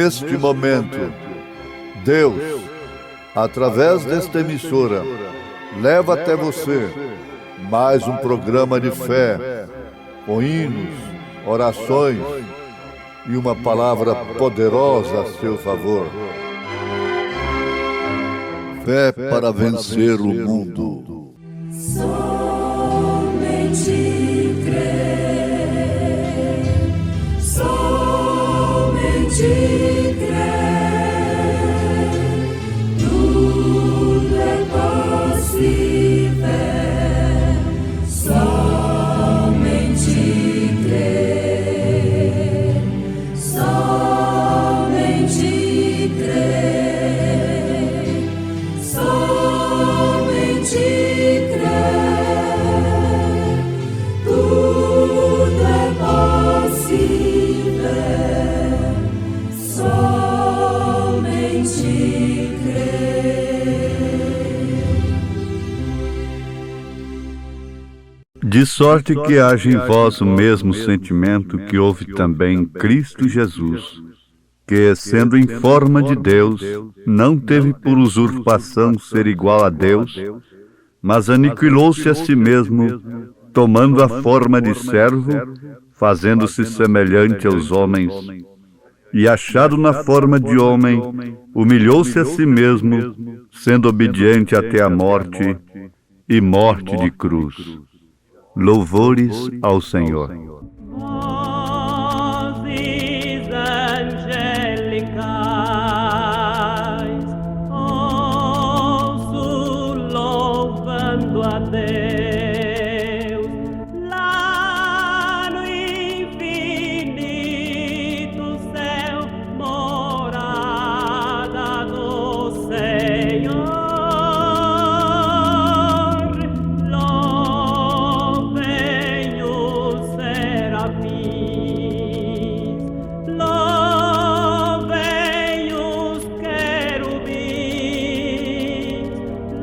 neste momento, Deus, através desta emissora, leva até você mais um programa de fé, com hinos, orações e uma palavra poderosa a seu favor. Fé para vencer o mundo. Somente crer, somente crer, tudo é possível, somente crer, somente crer, somente crer, tudo é possível, somente crer. De sorte que haja em vós o mesmo sentimento que houve também em Cristo Jesus, que, sendo em forma de Deus, não teve por usurpação ser igual a Deus, mas aniquilou-se a si mesmo, tomando a forma de servo, fazendo-se semelhante aos homens, e achado na forma de homem, humilhou-se a si mesmo, sendo obediente até a morte, e morte de cruz. Louvores ao Senhor. Vozes angelicais, ouço louvando a Deus, lá no infinito céu, morada do Senhor. Louvem os serafins, louvem os querubins,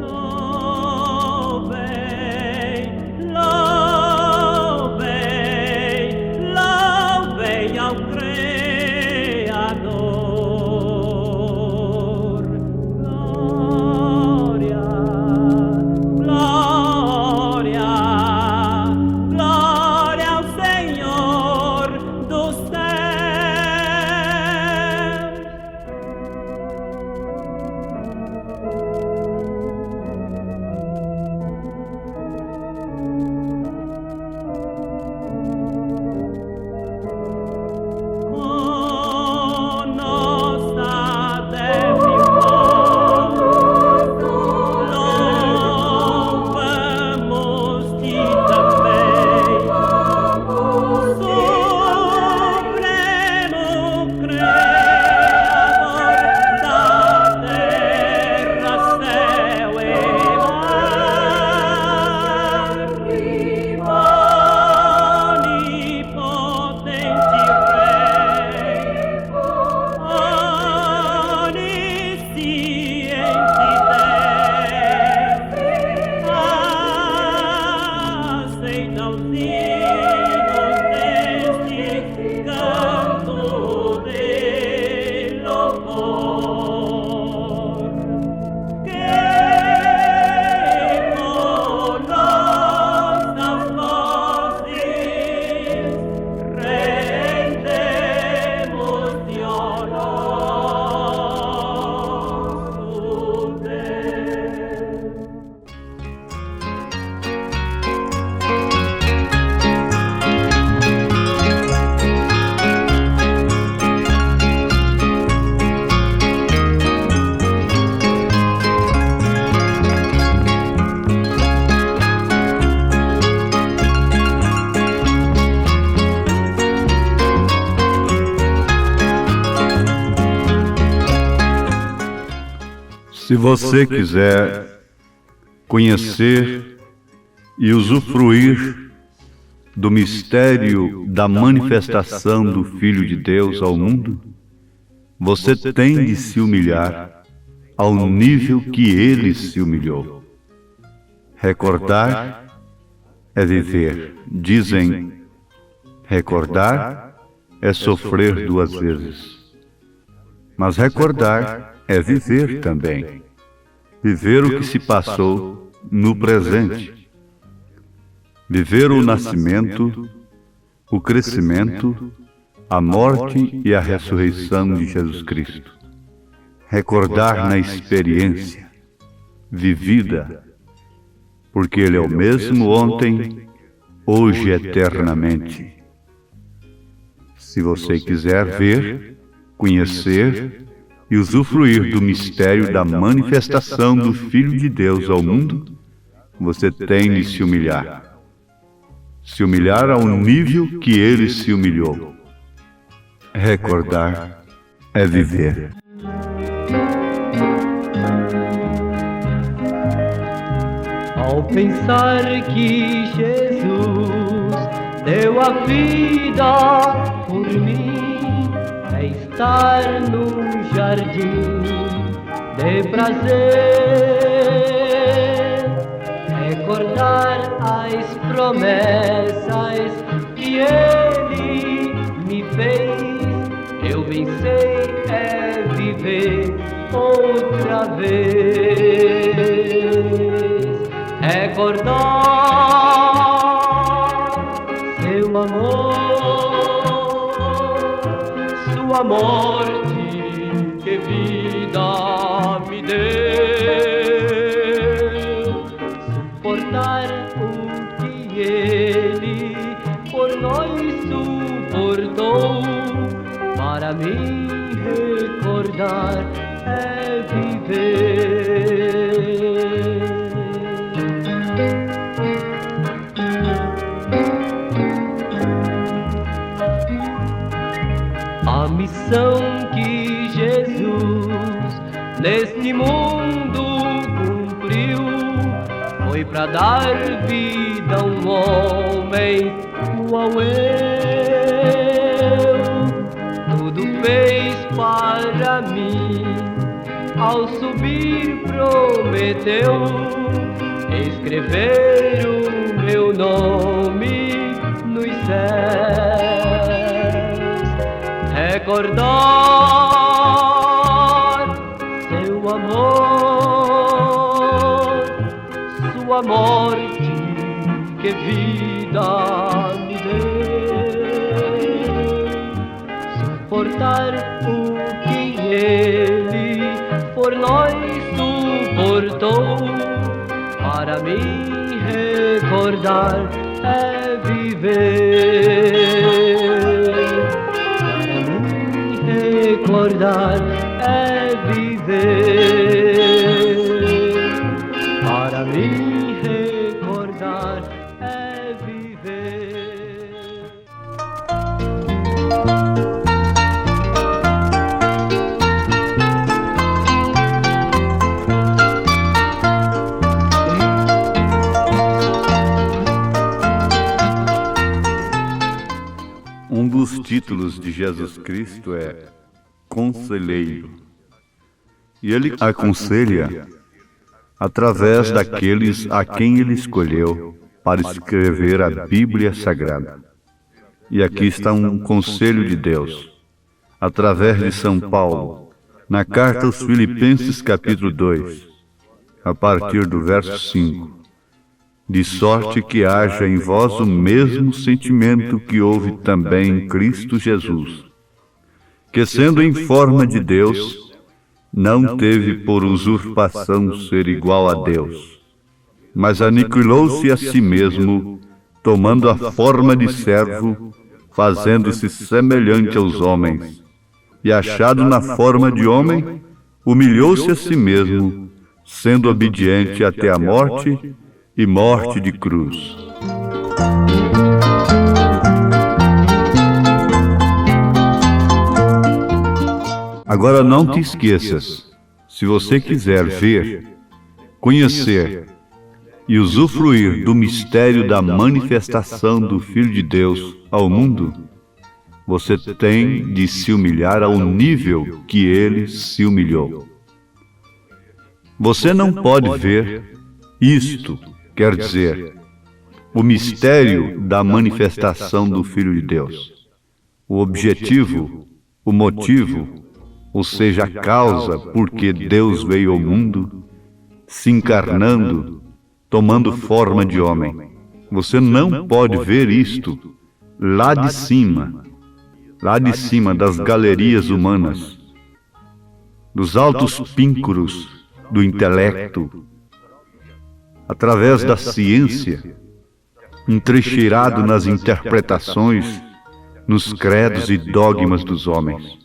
louvem, louvem, louvem ao Criador. Glória, glória, glória ao Senhor dos céus. Com nossa débil voz, louvamos-te também, Supremo Criador da terra, céu e mar, onipotente Rei, onisciente Deus, aceita os hinos deste canto de louvor, que com nossas vozes rendemos-te ao nosso Deus. Se você quiser conhecer e usufruir do mistério da manifestação do Filho de Deus ao mundo, você tem de se humilhar ao nível que ele se humilhou. Recordar é viver. Dizem, recordar é sofrer duas vezes. Mas recordar é viver também. Viver o que se passou no presente. Viver o nascimento, o crescimento, a morte e a ressurreição de Jesus Cristo. Recordar na experiência vivida, porque Ele é o mesmo ontem, hoje e eternamente. Se você quiser ver, conhecer e usufruir do mistério da manifestação do Filho de Deus ao mundo, você tem de se humilhar. Se humilhar ao nível que Ele se humilhou. Recordar é viver. Ao pensar que Jesus deu a vida por mim, é estar num jardim de prazer, recordar as promessas que Ele me fez. Eu bem sei é viver outra vez. Recordar seu amor, sua morte, que vida me deu. Suportar o que Ele por nós suportou, para mim recordar é viver. A missão que Jesus neste mundo cumpriu foi para dar vida a um homem igual eu. Tudo fez para mim, ao subir prometeu escrever o meu nome nos céus. Recordar seu amor, sua morte, que vida me deu. Suportar o que Ele por nós suportou, para mim recordar é viver. Recordar é viver. Para mim recordar é viver. Um dos títulos de Jesus Cristo é Conselheiro. E Ele aconselha através daqueles a quem Ele escolheu para escrever a Bíblia Sagrada. E aqui está um conselho de Deus, através de São Paulo, na carta aos Filipenses capítulo 2, a partir do verso 5. De sorte que haja em vós o mesmo sentimento que houve também em Cristo Jesus, que sendo em forma de Deus, não teve por usurpação ser igual a Deus, mas aniquilou-se a si mesmo, tomando a forma de servo, fazendo-se semelhante aos homens, e achado na forma de homem, humilhou-se a si mesmo, sendo obediente até a morte, e morte de cruz. Agora não te esqueças, se você quiser ver, conhecer e usufruir do mistério da manifestação do Filho de Deus ao mundo, você tem de se humilhar ao nível que Ele se humilhou. Você não pode ver isto, quer dizer, o mistério da manifestação do Filho de Deus. O objetivo, o motivo, ou seja, a causa por que Deus veio ao mundo, se encarnando, tomando forma de homem. Você não pode ver isto lá de cima das galerias humanas, dos altos píncaros do intelecto, através da ciência, entrecheirado nas interpretações, nos credos e dogmas dos homens.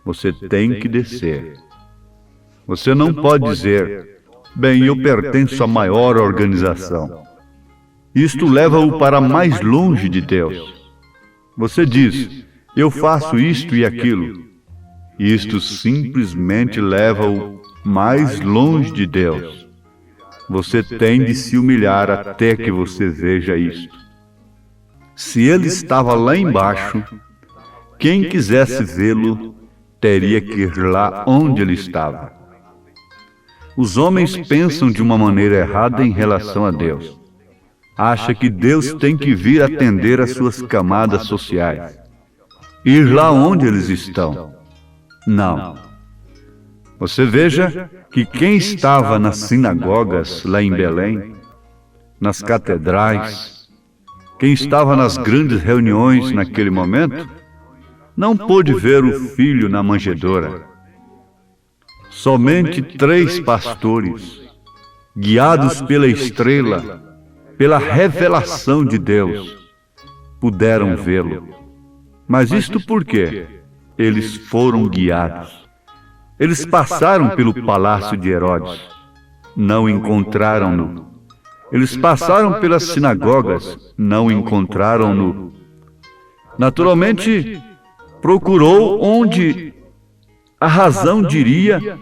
Você tem que descer. Você não pode dizer, bem, eu pertenço à maior organização. Isto leva-o para mais longe de Deus. Você diz, eu faço isto e aquilo. Isto simplesmente leva-o mais longe de Deus. Você tem de se humilhar até que você veja isto. Se ele estava lá embaixo, quem quisesse vê-lo teria que ir lá onde ele estava. Os homens pensam de uma maneira errada em relação a Deus. Acha que Deus tem que vir atender às suas camadas sociais, ir lá onde eles estão. Não. Você veja que quem estava nas sinagogas lá em Belém, nas catedrais, quem estava nas grandes reuniões naquele momento, não pôde ver o filho na manjedoura. Somente 3 pastores, guiados pela estrela, pela revelação de Deus, puderam vê-lo. Mas isto por quê? Eles foram guiados. Eles passaram pelo palácio de Herodes, não encontraram-no. Eles passaram pelas sinagogas, não encontraram-no. Naturalmente, procurou onde a razão diria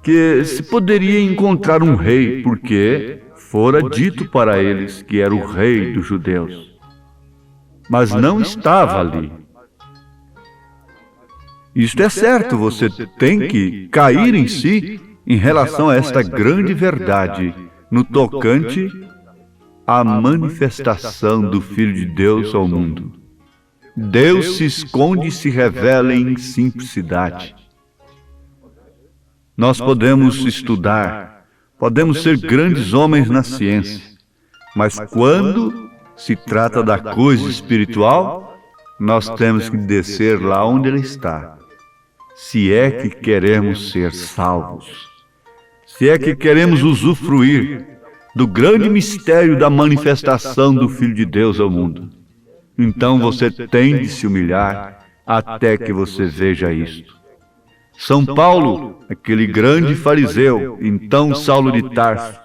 que se poderia encontrar um rei, porque fora dito para eles que era o rei dos judeus. Mas não estava ali. Isto é certo, você tem que cair em si em relação a esta grande verdade no tocante à manifestação do Filho de Deus ao mundo. Deus se esconde e se revela em simplicidade. Nós podemos estudar, podemos ser grandes homens na ciência, mas quando se trata da coisa espiritual, nós temos que descer lá onde Ele está. Se é que queremos ser salvos, se é que queremos usufruir do grande mistério da manifestação do Filho de Deus ao mundo, então você tem de se humilhar até que você veja isto. São Paulo, aquele grande fariseu, então Saulo de Tarso,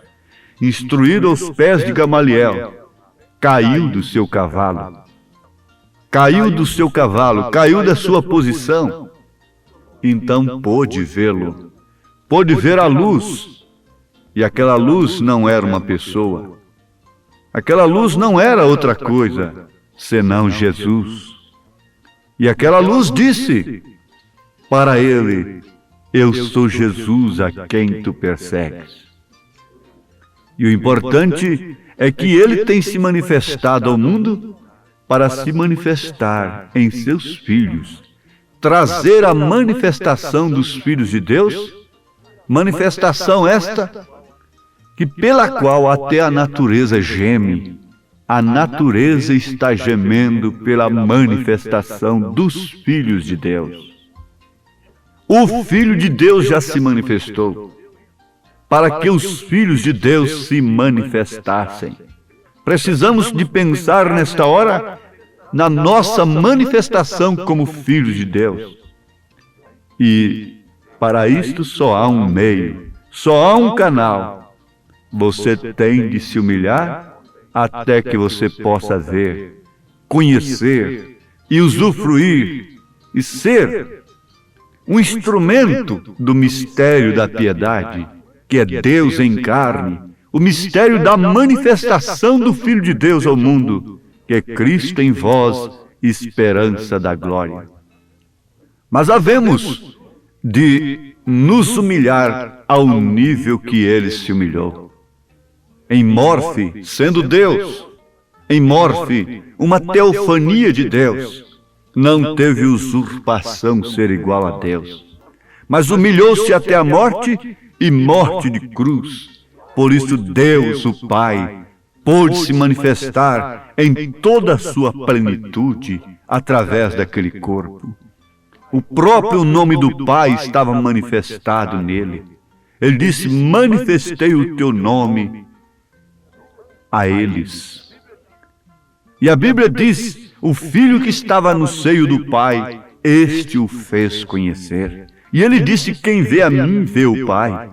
instruído aos pés de Gamaliel, caiu do seu cavalo. Caiu da sua posição. Então pôde vê-lo, pôde ver a luz, e aquela luz não era uma pessoa. Aquela luz não era outra coisa, senão Jesus. E aquela luz disse para ele, eu sou Jesus a quem tu persegues. E o importante é que ele tem se manifestado ao mundo para se manifestar em seus filhos, trazer a manifestação dos filhos de Deus, manifestação esta que pela qual até a natureza geme. A natureza está gemendo pela manifestação dos filhos de Deus. O Filho de Deus já se manifestou, para que os filhos de Deus se manifestassem. Precisamos de pensar nesta hora na nossa manifestação como filhos de Deus. E para isto só há um meio, só há um canal. Você tem de se humilhar até que você possa ver, conhecer e usufruir e ser um instrumento do mistério da piedade, que é Deus em carne, o mistério da manifestação do Filho de Deus ao mundo, que é Cristo em vós, esperança da glória. Mas havemos de nos humilhar ao nível que Ele se humilhou. Em morfe, sendo Deus, em morfe, uma teofania de Deus, não teve usurpação ser igual a Deus, mas humilhou-se até a morte e morte de cruz. Por isso Deus, o Pai, pôde se manifestar em toda a sua plenitude através daquele corpo. O próprio nome do Pai estava manifestado nele. Ele disse: manifestei o teu nome a eles. E a Bíblia diz: o Filho que estava no seio do Pai, este o fez conhecer. E ele disse: quem vê a mim, vê o Pai.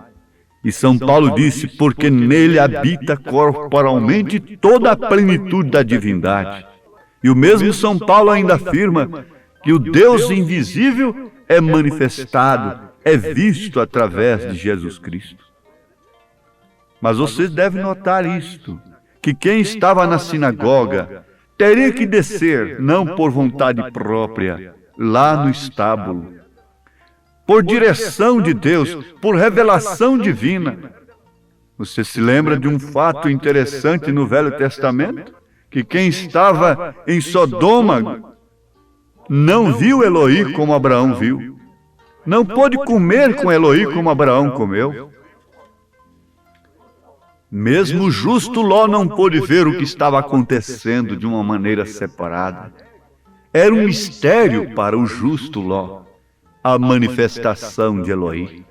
E São Paulo disse: porque nele habita corporalmente toda a plenitude da divindade. E o mesmo São Paulo ainda afirma que o Deus invisível é manifestado, é visto através de Jesus Cristo. Mas vocês devem notar isto, que quem estava na sinagoga teria que descer, não por vontade própria, lá no estábulo, por direção de Deus, por revelação divina. Você se lembra de um fato interessante no Velho Testamento? Que quem estava em Sodoma não viu Eloí como Abraão viu. Não pôde comer com Eloí como Abraão comeu. Mesmo o justo Ló não pôde ver o que estava acontecendo de uma maneira separada. Era um mistério para o justo Ló, a manifestação de Eloí.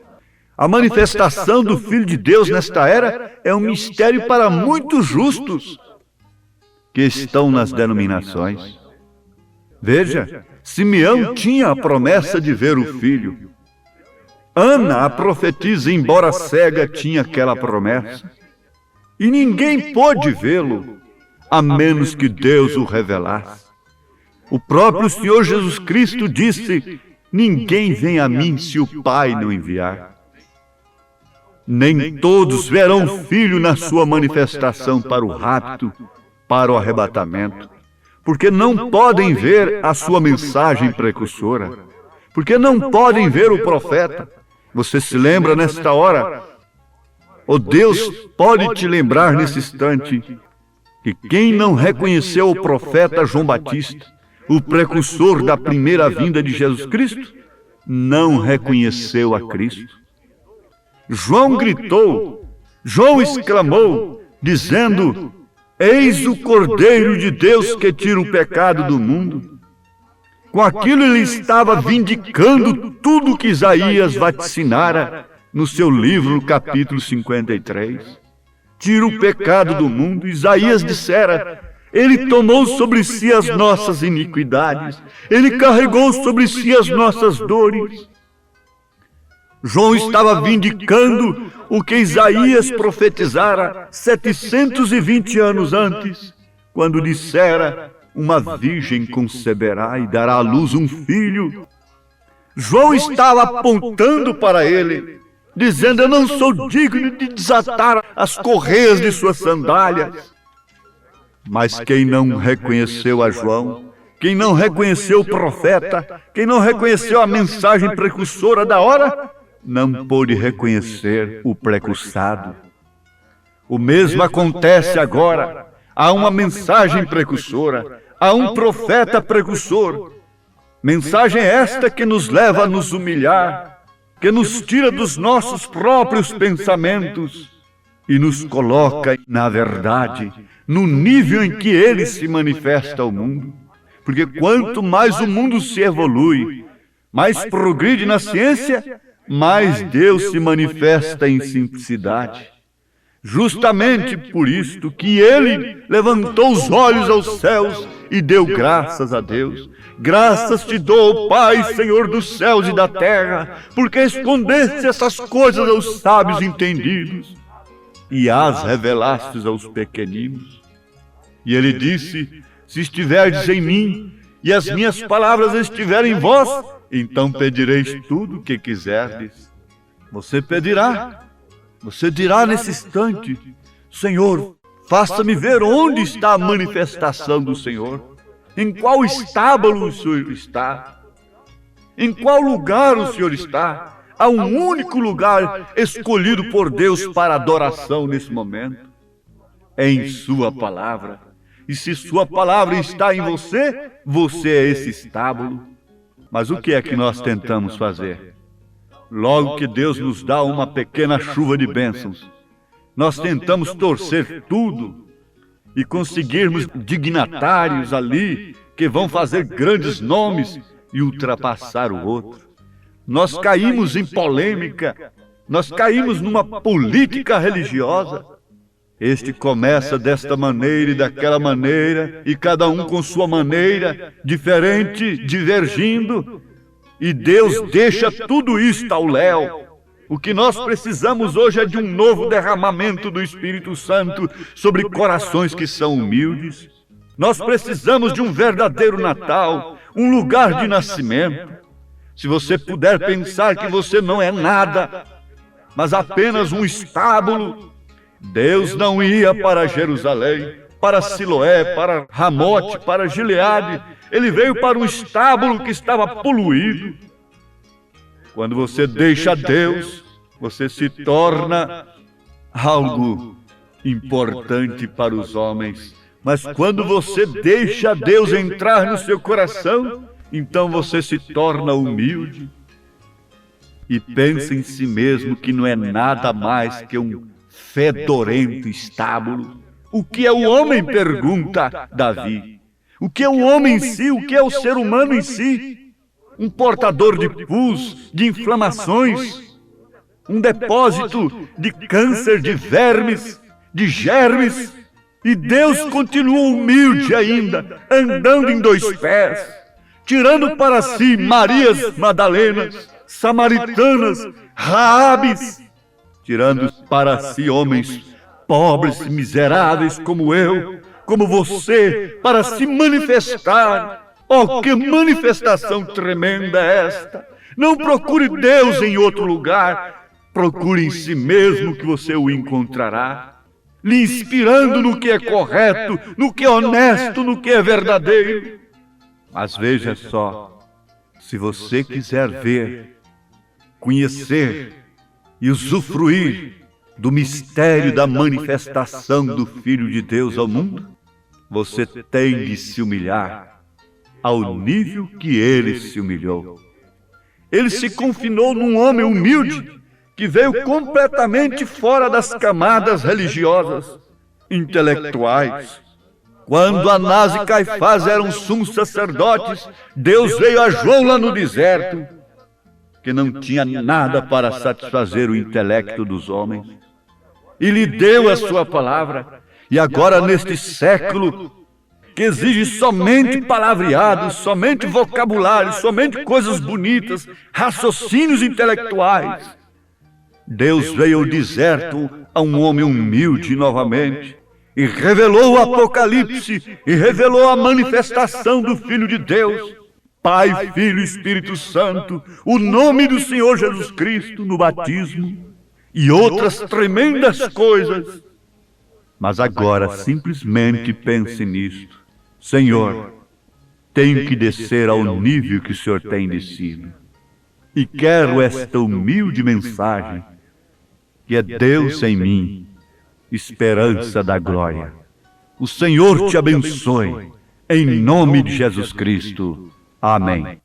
A manifestação do Filho de Deus nesta era é um mistério para muitos justos que estão nas denominações. Veja, Simeão tinha a promessa de ver o Filho. Ana, a profetisa, embora cega, tinha aquela promessa. E ninguém pôde vê-lo, a menos que Deus o revelasse. O próprio Senhor Jesus Cristo disse: ninguém vem a mim se o Pai não enviar. Nem todos verão o Filho na sua manifestação para o rapto, para o arrebatamento, porque não podem ver a sua mensagem precursora, porque não podem ver o profeta. Você se lembra nesta hora? Oh, Deus pode te lembrar nesse instante que quem não reconheceu o profeta João Batista, o precursor da primeira vinda de Jesus Cristo, não reconheceu a Cristo. João gritou, João exclamou, dizendo: eis o Cordeiro de Deus que tira o pecado do mundo. Com aquilo ele estava vindicando tudo o que Isaías vaticinara no seu livro, capítulo 53. Tira o pecado do mundo. Isaías dissera: ele tomou sobre si as nossas iniquidades, ele carregou sobre si as nossas dores. João estava vindicando o que Isaías profetizara 720 anos antes, quando dissera: uma virgem conceberá e dará à luz um filho. João estava apontando para ele, dizendo: eu não sou digno de desatar as correias de suas sandálias. Mas quem não reconheceu a João, quem não reconheceu o profeta, quem não reconheceu a mensagem precursora da hora, não pôde reconhecer o precursado. O mesmo acontece agora. Há uma mensagem precursora, há um profeta precursor. Mensagem esta que nos leva a nos humilhar, que nos tira dos nossos próprios pensamentos e nos coloca, na verdade, no nível em que ele se manifesta ao mundo. Porque quanto mais o mundo se evolui, mais progride na ciência, mais Deus se manifesta em simplicidade. Justamente por isto que ele levantou os olhos aos céus e deu graças a Deus. Graças te dou, Pai, Senhor dos céus e da terra, porque escondeste essas coisas aos sábios entendidos e as revelastes aos pequeninos. E ele disse: se estiverdes em mim e as minhas palavras estiverem em vós, então pedireis tudo o que quiserdes. Você pedirá. Você dirá nesse instante: Senhor, faça-me ver onde está a manifestação do Senhor. Em qual estábulo o Senhor está? Em qual lugar o Senhor está? Há um único lugar escolhido por Deus para adoração nesse momento. É em sua palavra. E se sua palavra está em você, você é esse estábulo. Mas o que é que nós tentamos fazer? Logo que Deus nos dá uma pequena chuva de bênçãos, nós tentamos torcer tudo e conseguirmos dignatários ali que vão fazer grandes nomes e ultrapassar o outro. Nós caímos em polêmica, nós caímos numa política religiosa. Este começa desta maneira e daquela maneira, e cada um com sua maneira, diferente, divergindo, e Deus deixa tudo isto ao léu. O que nós precisamos hoje é de um novo derramamento do Espírito Santo sobre corações que são humildes. Nós precisamos de um verdadeiro Natal, um lugar de nascimento. Se você puder pensar que você não é nada, mas apenas um estábulo, Deus não ia para Jerusalém, para Siloé, para Ramote, para Gileade. Ele veio para um estábulo que estava poluído. Quando você deixa Deus, você se torna algo importante para os homens. Mas quando você deixa Deus entrar no seu coração, então você se torna humilde e pensa em si mesmo que não é nada mais que um fedorento estábulo. O que é o homem? Pergunta Davi. O que é o homem em si? O que é o ser humano em si? Um portador de pus, de inflamações, um depósito de câncer, de vermes, de germes. E Deus continua humilde ainda, andando em dois pés, tirando para si Marias Madalenas, Samaritanas, Raabes, tirando para si homens pobres, miseráveis como eu, como você, para se manifestar. Oh, que manifestação tremenda é esta! Não procure Deus em outro lugar, procure em si mesmo que você o encontrará, lhe inspirando no que é correto, no que é honesto, no que é verdadeiro. Mas veja só, se você quiser ver, conhecer e usufruir do mistério da manifestação do Filho de Deus ao mundo, você tem de se humilhar ao nível que ele se humilhou. Ele se confinou num homem humilde que veio completamente fora das camadas religiosas, intelectuais. Quando Anás e Caifás eram sumos sacerdotes, Deus veio a João lá no deserto, que não tinha nada para satisfazer o intelecto dos homens, e lhe deu a sua palavra. E agora, neste século, que exige somente palavreados, somente vocabulário, somente coisas bonitas, raciocínios intelectuais, Deus veio ao deserto a um homem humilde novamente, e revelou o Apocalipse, e revelou a manifestação do Filho de Deus, Pai, Filho e Espírito Santo, o nome do Senhor Jesus Cristo no batismo, e outras tremendas coisas. Mas agora simplesmente pense nisto. Senhor, tenho que descer ao nível que o Senhor tem descido. E quero esta humilde mensagem, que é Deus em mim, esperança da glória. O Senhor te abençoe, em nome de Jesus Cristo. Amém.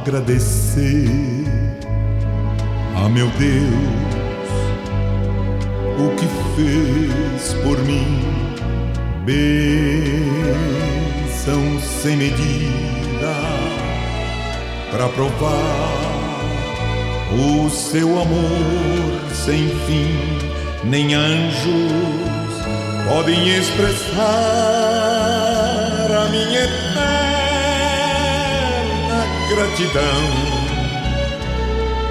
Agradecer a meu Deus o que fez por mim, bênção sem medida, para provar o seu amor sem fim. Nem anjos podem expressar a minha eterna gratidão.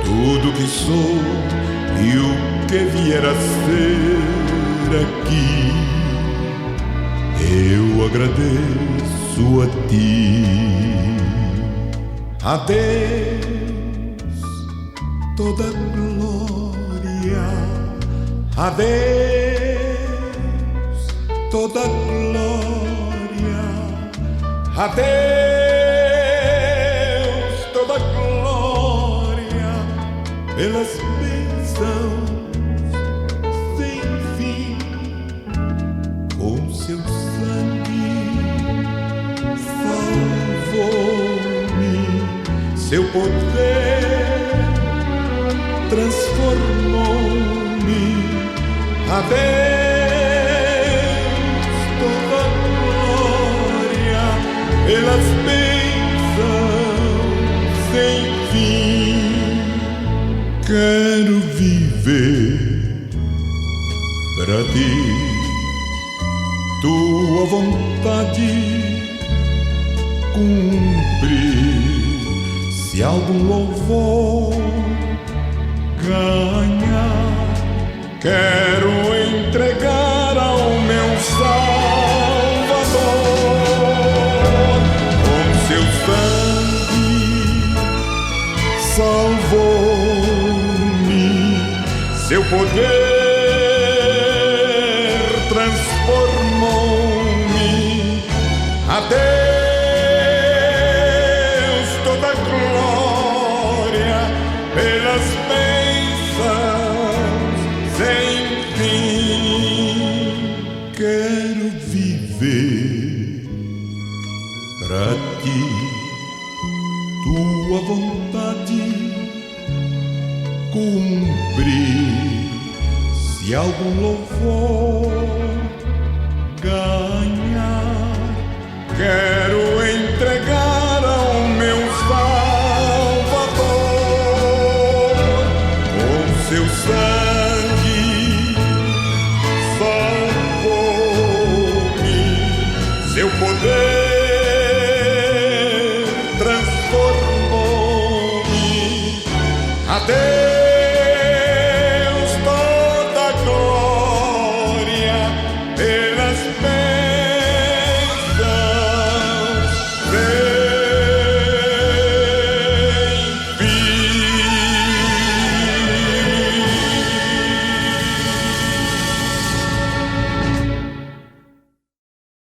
Tudo que sou e o que vier a ser aqui, eu agradeço a ti. A Deus toda glória, a Deus toda glória, a Deus toda glória, pelas bênçãos sem fim, com seu sangue salvou-me, seu poder transformou-me. A Deus toda glória, pelas bênçãos sem fim. Quero viver para ti, tua vontade cumprir. Se algum louvor ganhar, quero entregar ao meu Salvador. Com seu sangue salvou-me, seu poder transformou-me. A Deus toda glória, pelas bênçãos sem fim. Quero viver pra ti, tua vontade cumprir. Se algum louvor ganhar, quero entregar ao meu Salvador. Com seu sangue